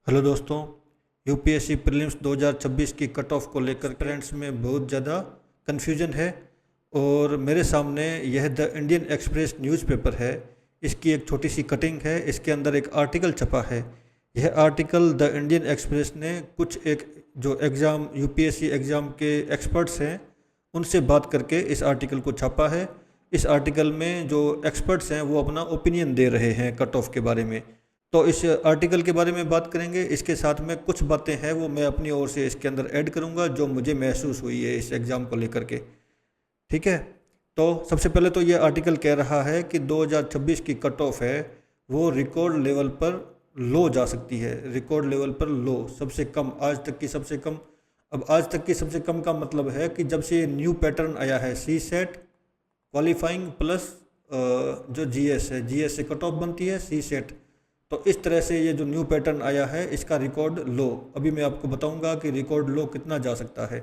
Hello दोस्तों। UPSC prelims 2026 की cut off को लेकर पेरेंट्स में बहुत ज़्यादा कन्फ्यूजन है और मेरे सामने यह द इंडियन एक्सप्रेस न्यूज़पेपर है। इसकी एक छोटी सी कटिंग है। इसके अंदर एक आर्टिकल छपा है। यह आर्टिकल द इंडियन एक्सप्रेस ने कुछ एक जो एग्ज़ाम यूपीएससी एग्ज़ाम के एक्सपर्ट्स हैं उनसे बात करके इस आर्टिकल को छापा है। इस आर्टिकल में जो एक्सपर्ट्स हैं वो अपना ओपिनियन दे रहे हैं कट ऑफ के बारे में। तो इस आर्टिकल के बारे में बात करेंगे। इसके साथ में कुछ बातें हैं वो मैं अपनी ओर से इसके अंदर ऐड करूंगा जो मुझे महसूस हुई है इस एग्ज़ाम को लेकर के। ठीक है। तो सबसे पहले तो ये आर्टिकल कह रहा है कि 2026 की कट ऑफ है वो रिकॉर्ड लेवल पर लो जा सकती है। रिकॉर्ड लेवल पर लो, सबसे कम, आज तक की सबसे कम। अब आज तक की सबसे कम का मतलब है कि जब से ये न्यू पैटर्न आया है सी सेट क्वालिफाइंग प्लस जो जीएस है, जीएस से कट ऑफ बनती है सी सेट। तो इस तरह से ये जो न्यू पैटर्न आया है इसका रिकॉर्ड लो, अभी मैं आपको बताऊंगा कि रिकॉर्ड लो कितना जा सकता है।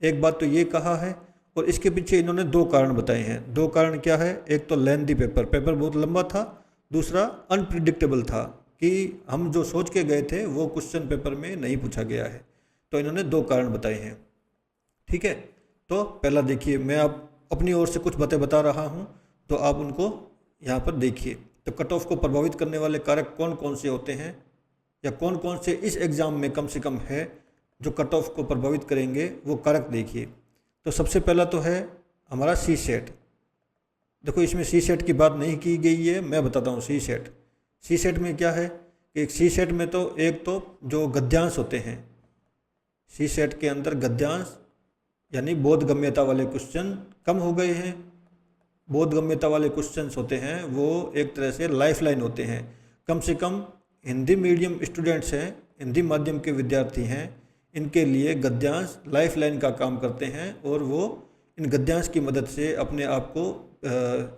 एक बात तो ये कहा है और इसके पीछे इन्होंने दो कारण बताए हैं। दो कारण क्या है? एक तो लेंथी पेपर, पेपर बहुत लंबा था। दूसरा अनप्रिडिक्टेबल था कि हम जो सोच के गए थे वो क्वेश्चन पेपर में नहीं पूछा गया है। तो इन्होंने दो कारण बताए हैं। ठीक है। तो पहला देखिए, मैं आप अपनी ओर से कुछ बातें बता रहा हूँ तो आप उनको यहाँ पर देखिए। तो कट ऑफ को प्रभावित करने वाले कारक कौन कौन से होते हैं या कौन कौन से इस एग्ज़ाम में कम से कम है जो कट ऑफ को प्रभावित करेंगे, वो कारक देखिए। तो सबसे पहला तो है हमारा सी सेट। देखो इसमें सी सेट की बात नहीं की गई है, मैं बताता हूँ। सी सेट, सी सेट में क्या है कि एक सी सेट में तो एक तो जो गद्यांश होते हैं, सी सेट के अंदर गद्यांश यानी बोधगम्यता वाले क्वेश्चन कम हो गए हैं। बोधगम्यता वाले क्वेश्चंस होते हैं वो एक तरह से लाइफलाइन होते हैं। कम से कम हिंदी मीडियम स्टूडेंट्स हैं, हिंदी माध्यम के विद्यार्थी हैं, इनके लिए गद्यांश लाइफलाइन का काम करते हैं और वो इन गद्यांश की मदद से अपने आप को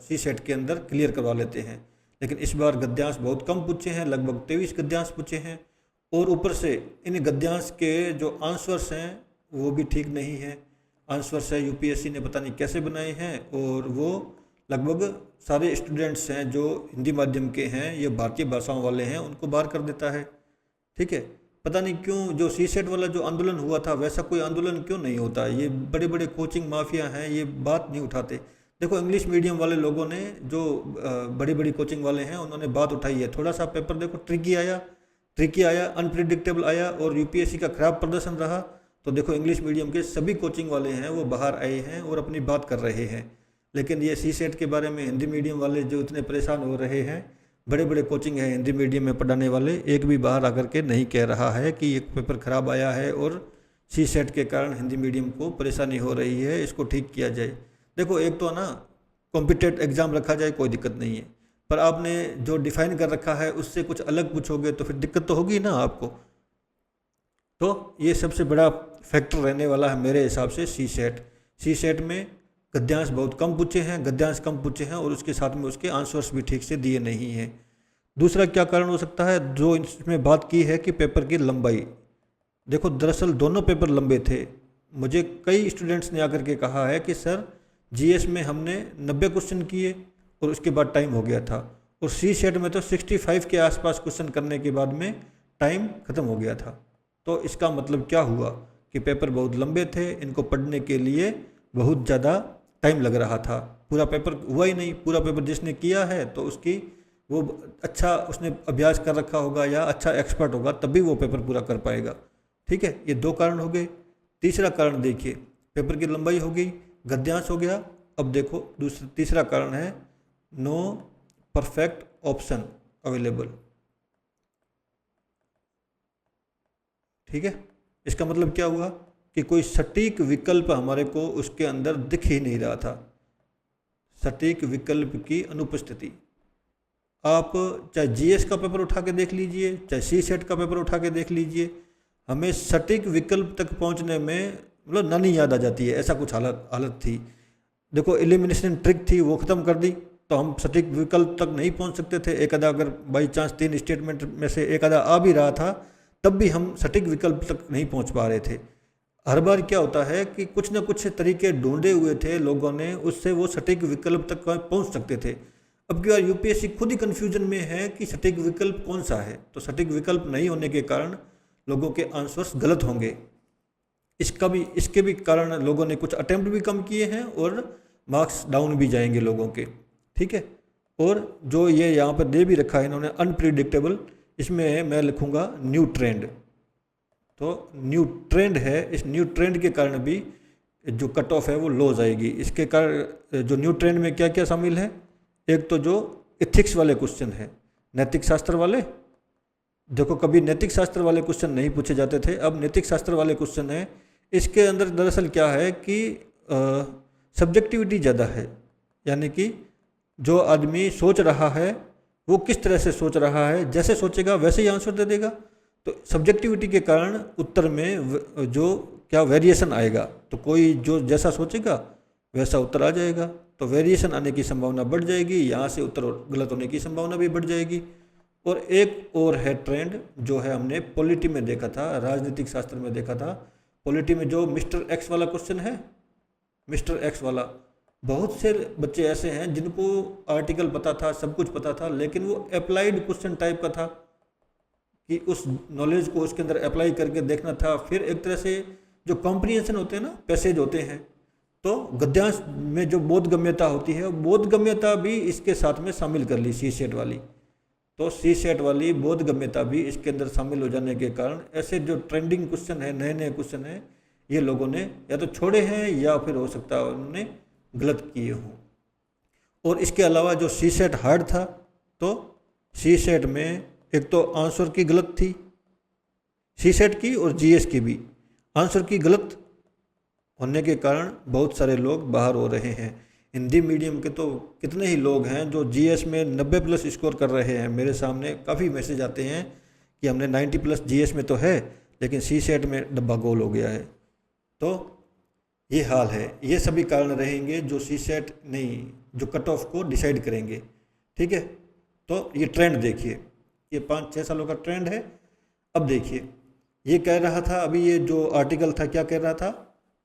सी सेट के अंदर क्लियर करवा लेते हैं। लेकिन इस बार गद्यांश बहुत कम पूछे हैं, लगभग 23 गद्यांश पूछे हैं और ऊपर से इन गद्यांश के जो आंसर्स हैं वो भी ठीक नहीं हैं। आंसर्स है यूपीएससी ने पता नहीं कैसे बनाए हैं और वो लगभग सारे स्टूडेंट्स हैं जो हिंदी माध्यम के हैं, ये भारतीय भाषाओं वाले हैं, उनको बाहर कर देता है। ठीक है। पता नहीं क्यों जो सी सेट वाला जो आंदोलन हुआ था वैसा कोई आंदोलन क्यों नहीं होता। ये बड़े बड़े कोचिंग माफिया हैं, ये बात नहीं उठाते। देखो इंग्लिश मीडियम वाले लोगों ने जो बड़ी बड़ी कोचिंग वाले हैं उन्होंने बात उठाई है। थोड़ा सा पेपर देखो ट्रिकी आया, अनप्रिडिक्टेबल आया और यूपीएससी का खराब प्रदर्शन रहा। तो देखो इंग्लिश मीडियम के सभी कोचिंग वाले हैं वो बाहर आए हैं और अपनी बात कर रहे हैं। लेकिन ये सी सेट के बारे में हिंदी मीडियम वाले जो इतने परेशान हो रहे हैं, बड़े बड़े कोचिंग हैं हिंदी मीडियम में पढ़ाने वाले, एक भी बाहर आकर के नहीं कह रहा है कि ये पेपर ख़राब आया है और सी सेट के कारण हिंदी मीडियम को परेशानी हो रही है, इसको ठीक किया जाए। देखो एक तो ना कॉम्पिटेटिव एग्ज़ाम रखा जाए कोई दिक्कत नहीं है, पर आपने जो डिफ़ाइन कर रखा है उससे कुछ अलग पूछोगे तो फिर दिक्कत तो होगी ना आपको। तो ये सबसे बड़ा फैक्टर रहने वाला है मेरे हिसाब से सी सेट। सी सेट में गद्यांश बहुत कम पूछे हैं, गद्यांश कम पूछे हैं और उसके साथ में उसके आंसर्स भी ठीक से दिए नहीं हैं। दूसरा क्या कारण हो सकता है, जो इसमें बात की है कि पेपर की लंबाई। देखो दरअसल दोनों पेपर लंबे थे। मुझे कई स्टूडेंट्स ने आकर के कहा है कि सर जीएस में हमने 90 क्वेश्चन किए और उसके बाद टाइम हो गया था और सी सेट में तो 65 के आसपास क्वेश्चन करने के बाद में टाइम ख़त्म हो गया था। तो इसका मतलब क्या हुआ कि पेपर बहुत लंबे थे, इनको पढ़ने के लिए बहुत ज़्यादा टाइम लग रहा था। पूरा पेपर हुआ ही नहीं। पूरा पेपर जिसने किया है तो उसकी वो अच्छा उसने अभ्यास कर रखा होगा या अच्छा एक्सपर्ट होगा तभी वो पेपर पूरा कर पाएगा। ठीक है। ये दो कारण हो गए। तीसरा कारण देखिए, पेपर की लंबाई हो गई, गद्यांश हो गया। अब देखो तीसरा कारण है नो परफेक्ट ऑप्शन अवेलेबल। ठीक है। इसका मतलब क्या हुआ कि कोई सटीक विकल्प हमारे को उसके अंदर दिख ही नहीं रहा था। सटीक विकल्प की अनुपस्थिति। आप चाहे जीएस का पेपर उठा के देख लीजिए, चाहे सी सेट का पेपर उठा के देख लीजिए, हमें सटीक विकल्प तक पहुंचने में मतलब नानी याद आ जाती है। ऐसा कुछ हालत थी। देखो एलिमिनेशन ट्रिक थी, वो ख़त्म कर दी तो हम सटीक विकल्प तक नहीं पहुंच सकते थे। एक आधा अगर बाई चांस 3 स्टेटमेंट में से एक आधा आ भी रहा था तब भी हम सटीक विकल्प तक नहीं पहुंच पा रहे थे। हर बार क्या होता है कि कुछ ना कुछ तरीके ढूंढे हुए थे लोगों ने, उससे वो सटीक विकल्प तक पहुंच सकते थे। अब की बार यूपीएससी खुद ही कन्फ्यूजन में है कि सटीक विकल्प कौन सा है। तो सटीक विकल्प नहीं होने के कारण लोगों के आंसर्स गलत होंगे। इसके भी कारण लोगों ने कुछ अटेम्प्ट भी कम किए हैं और मार्क्स डाउन भी जाएंगे लोगों के, ठीक है। और जो ये यहाँ पर दे भी रखा है इन्होंने अनप्रिडिक्टेबल, इसमें मैं लिखूँगा न्यू ट्रेंड। तो न्यू ट्रेंड है, इस न्यू ट्रेंड के कारण भी जो कट ऑफ है वो लो जाएगी। इसके कारण जो न्यू ट्रेंड में क्या क्या शामिल है, एक तो जो इथिक्स वाले क्वेश्चन है, नैतिक शास्त्र वाले। देखो कभी नैतिक शास्त्र वाले क्वेश्चन नहीं पूछे जाते थे, अब नैतिक शास्त्र वाले क्वेश्चन है। इसके अंदर दरअसल क्या है कि सब्जेक्टिविटी ज़्यादा है, यानी कि जो आदमी सोच रहा है वो किस तरह से सोच रहा है, जैसे सोचेगा वैसे ही आंसर दे देगा। तो सब्जेक्टिविटी के कारण उत्तर में जो क्या वेरिएशन आएगा, तो कोई जो जैसा सोचेगा वैसा उत्तर आ जाएगा। तो वेरिएशन आने की संभावना बढ़ जाएगी, यहाँ से उत्तर गलत होने की संभावना भी बढ़ जाएगी। और एक और है ट्रेंड जो है हमने पॉलिटी में देखा था, राजनीतिक शास्त्र में देखा था। पॉलिटी में जो मिस्टर एक्स वाला क्वेश्चन है, मिस्टर एक्स वाला, बहुत से बच्चे ऐसे हैं जिनको आर्टिकल पता था, सब कुछ पता था, लेकिन वो अप्लाइड क्वेश्चन टाइप का था कि उस नॉलेज को उसके अंदर अप्लाई करके देखना था। फिर एक तरह से जो कॉम्प्रिहेंशन होते हैं ना, पैसेज होते हैं, तो गद्यांश में जो बोधगम्यता होती है, बोधगम्यता भी इसके साथ में शामिल कर ली, सी सेट वाली। तो सी सेट वाली बोधगम्यता भी इसके अंदर शामिल हो जाने के कारण ऐसे जो ट्रेंडिंग क्वेश्चन है, नए नए क्वेश्चन है, ये लोगों ने या तो छोड़े हैं या फिर हो सकता है उन्होंने गलत किए हों। और इसके अलावा जो सी सेट हार्ड था, तो सी सेट में एक तो आंसर की गलत थी, सी सेट की और जीएस की भी आंसर की गलत होने के कारण बहुत सारे लोग बाहर हो रहे हैं। हिंदी मीडियम के तो कितने ही लोग हैं जो जीएस में 90+ स्कोर कर रहे हैं। मेरे सामने काफ़ी मैसेज आते हैं कि हमने 90+ जीएस में तो है, लेकिन सी सेट में डब्बा गोल हो गया है। तो ये हाल है, ये सभी कारण रहेंगे जो सी सेट नहीं, जो कट ऑफ को डिसाइड करेंगे, ठीक है। तो ये ट्रेंड देखिए, ये 5-6 सालों का ट्रेंड है। अब देखिए, ये कह रहा था, अभी ये जो आर्टिकल था क्या कह रहा था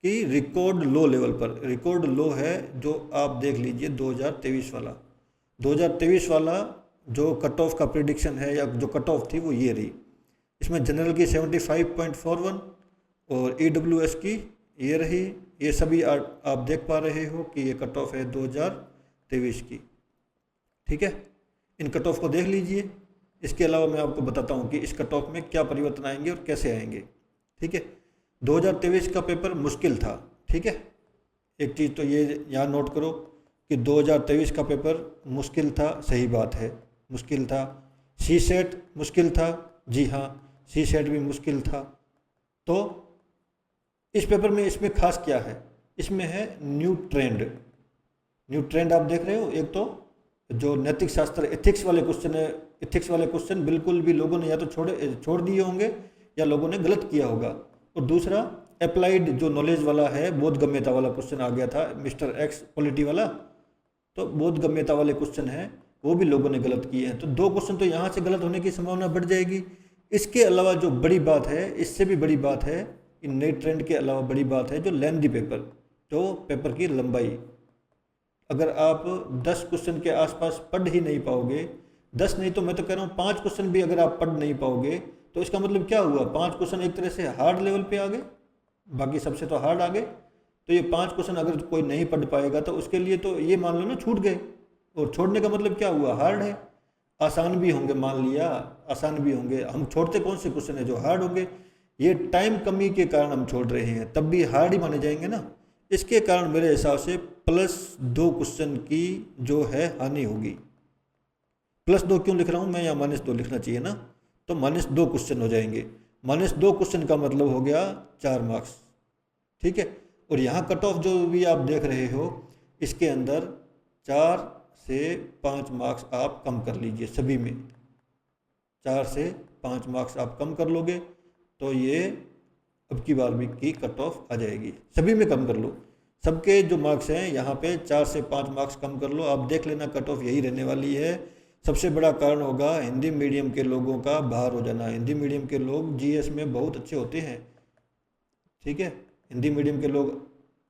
कि रिकॉर्ड लो लेवल पर, रिकॉर्ड लो है जो आप देख लीजिए 2023 वाला, 2023 वाला जो कट ऑफ का प्रिडिक्शन है या जो कट ऑफ थी वो ये रही। इसमें जनरल की 75.41 और ईडब्ल्यूएस की ये रही। ये सभी आप देख पा रहे हो कि ये कट ऑफ है 2023 की, ठीक है। इन कट ऑफ को देख लीजिए। इसके अलावा मैं आपको बताता हूँ कि इस कट ऑफ में क्या परिवर्तन आएंगे और कैसे आएंगे, ठीक है। 2023 का पेपर मुश्किल था, ठीक है। एक चीज़ तो ये यहाँ नोट करो कि 2023 का पेपर मुश्किल था, सही बात है, मुश्किल था। सी सेट मुश्किल था, जी हाँ, सी सेट भी मुश्किल था। तो इस पेपर में इसमें खास क्या है, इसमें है न्यू ट्रेंड। न्यू ट्रेंड आप देख रहे हो, एक तो जो नैतिक शास्त्र एथिक्स वाले क्वेश्चन है, एथिक्स वाले क्वेश्चन बिल्कुल भी लोगों ने या तो छोड़ दिए होंगे या लोगों ने गलत किया होगा। और दूसरा अप्लाइड जो नॉलेज वाला है, बोधगम्यता वाला क्वेश्चन आ गया था, मिस्टर एक्स पॉलिटी वाला, तो बोधगम्यता वाले क्वेश्चन है वो भी लोगों ने गलत किए हैं। तो 2 क्वेश्चन तो यहाँ से गलत होने की संभावना बढ़ जाएगी। इसके अलावा जो बड़ी बात है, इससे भी बड़ी बात है, इन नए ट्रेंड के अलावा बड़ी बात है जो लेंथी पेपर, जो पेपर की लंबाई। अगर आप 10 क्वेश्चन के आसपास पढ़ ही नहीं पाओगे, 10 नहीं तो मैं तो कह रहा हूँ 5 क्वेश्चन भी अगर आप पढ़ नहीं पाओगे, तो इसका मतलब क्या हुआ, 5 क्वेश्चन एक तरह से हार्ड लेवल पे आ गए, बाकी सबसे तो हार्ड आ गए। तो ये 5 क्वेश्चन अगर कोई नहीं पढ़ पाएगा तो उसके लिए तो ये मान लो ना छूट गए। और छोड़ने का मतलब क्या हुआ, हार्ड है। आसान भी होंगे, मान लिया आसान भी होंगे, हम छोड़ते कौन से क्वेश्चन है जो हार्ड होंगे। ये टाइम कमी के कारण हम छोड़ रहे हैं, तब भी हार्ड ही माने जाएंगे ना। इसके कारण मेरे हिसाब से +2 क्वेश्चन की जो है हानि होगी। +2 क्यों लिख रहा हूँ मैं, या -2 लिखना चाहिए ना, तो -2 क्वेश्चन हो जाएंगे। -2 क्वेश्चन का मतलब हो गया 4 मार्क्स, ठीक है। और यहाँ कट ऑफ जो भी आप देख रहे हो, इसके अंदर 4 से 5 मार्क्स आप कम कर लीजिए, सभी में 4 से 5 मार्क्स आप कम कर लोगे तो ये अब की बार भी की कट ऑफ आ जाएगी। सभी में कम कर लो, सबके जो मार्क्स हैं यहाँ पे 4 से 5 मार्क्स कम कर लो, आप देख लेना कट ऑफ यही रहने वाली है। सबसे बड़ा कारण होगा हिंदी मीडियम के लोगों का बाहर हो जाना। हिंदी मीडियम के लोग जीएस में बहुत अच्छे होते हैं, ठीक है। हिंदी मीडियम के लोग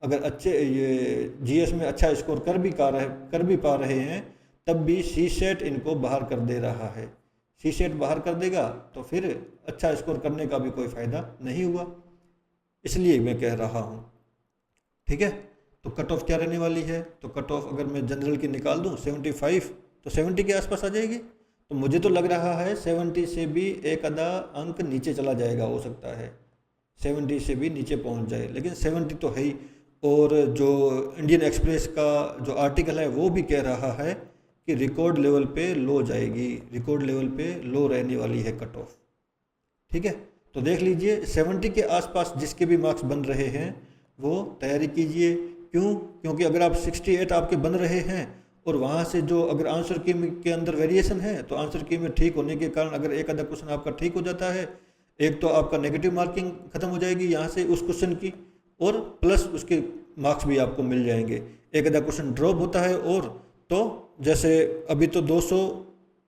अगर अच्छे ये जीएस में अच्छा स्कोर कर भी पा रहे हैं, तब भी सी सेट इनको बाहर कर दे रहा है। सी सेट बाहर कर देगा तो फिर अच्छा स्कोर करने का भी कोई फ़ायदा नहीं हुआ, इसलिए मैं कह रहा हूँ। ठीक है, तो कट ऑफ क्या रहने वाली है? तो कट ऑफ अगर मैं जनरल की निकाल दूँ 75, तो 70 के आसपास आ जाएगी। तो मुझे तो लग रहा है 70 से भी एक आधा अंक नीचे चला जाएगा, हो सकता है 70 से भी नीचे पहुंच जाए, लेकिन 70 तो है ही। और जो इंडियन एक्सप्रेस का जो आर्टिकल है वो भी कह रहा है कि रिकॉर्ड लेवल पे लो जाएगी, रिकॉर्ड लेवल पे लो रहने वाली है कट ऑफ। ठीक है, तो देख लीजिए 70 के आसपास जिसके भी मार्क्स बन रहे हैं वो तैयारी कीजिए। क्यों? क्योंकि अगर आप 68 आपके बन रहे हैं और वहाँ से जो अगर आंसर की के अंदर वेरिएशन है, तो आंसर की में ठीक होने के कारण अगर एक आधा क्वेश्चन आपका ठीक हो जाता है, एक तो आपका नेगेटिव मार्किंग खत्म हो जाएगी यहाँ से उस क्वेश्चन की, और प्लस उसके मार्क्स भी आपको मिल जाएंगे। एक आधा क्वेश्चन ड्रॉप होता है और तो जैसे अभी तो 200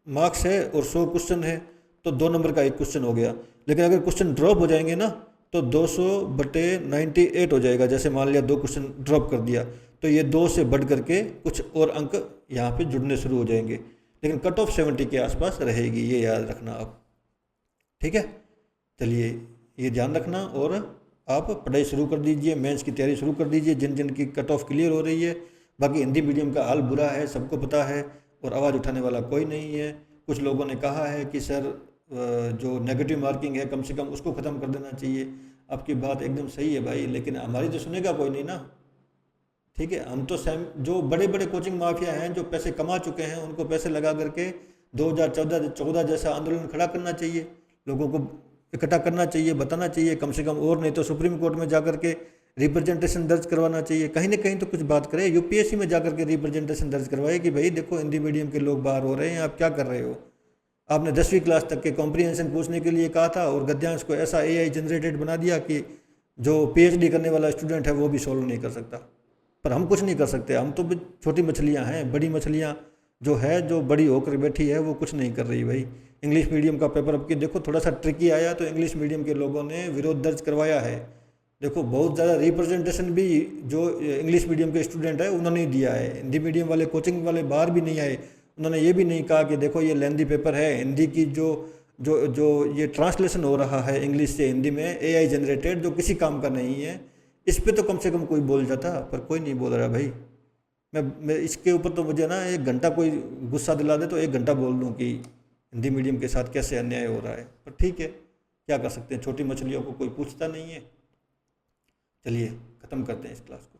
मार्क्स है और 100 क्वेश्चन है, तो 2 नंबर का एक क्वेश्चन हो गया। लेकिन अगर क्वेश्चन ड्रॉप हो जाएंगे ना, तो 200/98 हो जाएगा। जैसे मान लिया 2 क्वेश्चन ड्रॉप कर दिया, तो ये 2 से बढ़ करके कुछ और अंक यहाँ पे जुड़ने शुरू हो जाएंगे, लेकिन कट ऑफ 70 के आसपास रहेगी, ये याद रखना आप। ठीक है, चलिए ये ध्यान रखना और आप पढ़ाई शुरू कर दीजिए, मेंस की तैयारी शुरू कर दीजिए जिन जिन की कट ऑफ क्लियर हो रही है। बाकी हिंदी मीडियम का हाल बुरा है, सबको पता है, और आवाज़ उठाने वाला कोई नहीं है। कुछ लोगों ने कहा है कि सर जो नेगेटिव मार्किंग है कम से कम उसको ख़त्म कर देना चाहिए। आपकी बात एकदम सही है भाई, लेकिन हमारी तो सुनेगा कोई नहीं ना। ठीक है, हम तो जो बड़े बड़े कोचिंग माफिया हैं जो पैसे कमा चुके हैं, उनको पैसे लगा करके 2014 जैसा आंदोलन खड़ा करना चाहिए, लोगों को इकट्ठा करना चाहिए, बताना चाहिए कम से कम, और नहीं तो सुप्रीम कोर्ट में जाकर के रिप्रेजेंटेशन दर्ज करवाना चाहिए। कहीं ना कहीं तो कुछ बात करें, यूपीएससी में जाकर के रिप्रेजेंटेशन दर्ज करवाए कि भाई देखो हिंदी मीडियम के लोग बाहर हो रहे हैं, आप क्या कर रहे हो। आपने 10वीं क्लास तक के कॉम्प्रीहेंशन पूछने के लिए कहा था और गद्यांश को ऐसा एआई जनरेटेड बना दिया कि जो पीएचडी करने वाला स्टूडेंट है वो भी सॉल्व नहीं कर सकता। पर हम कुछ नहीं कर सकते, हम तो छोटी मछलियां हैं, बड़ी मछलियां जो है, जो बड़ी होकर बैठी है वो कुछ नहीं कर रही भाई। इंग्लिश मीडियम का पेपर अब की देखो थोड़ा सा ट्रिकी आया, तो इंग्लिश मीडियम के लोगों ने विरोध दर्ज करवाया है। देखो बहुत ज़्यादा रिप्रेजेंटेशन भी जो इंग्लिश मीडियम के स्टूडेंट है उन्होंने दिया है, हिंदी मीडियम वाले कोचिंग वाले बाहर भी नहीं आए। उन्होंने ये भी नहीं कहा कि देखो ये लेंदी पेपर है, हिंदी की जो जो जो ये ट्रांसलेशन हो रहा है इंग्लिश से हिंदी में एआई जनरेटेड, जो किसी काम का नहीं है, इस पे तो कम से कम कोई बोल जाता, पर कोई नहीं बोल रहा भाई। मैं इसके ऊपर तो मुझे ना 1 घंटा कोई गुस्सा दिला दे तो 1 घंटा बोल दूँ कि हिंदी मीडियम के साथ कैसे अन्याय हो रहा है, पर ठीक है क्या कर सकते हैं, छोटी मछलियों को कोई पूछता नहीं है। चलिए ख़त्म करते हैं इस क्लास को।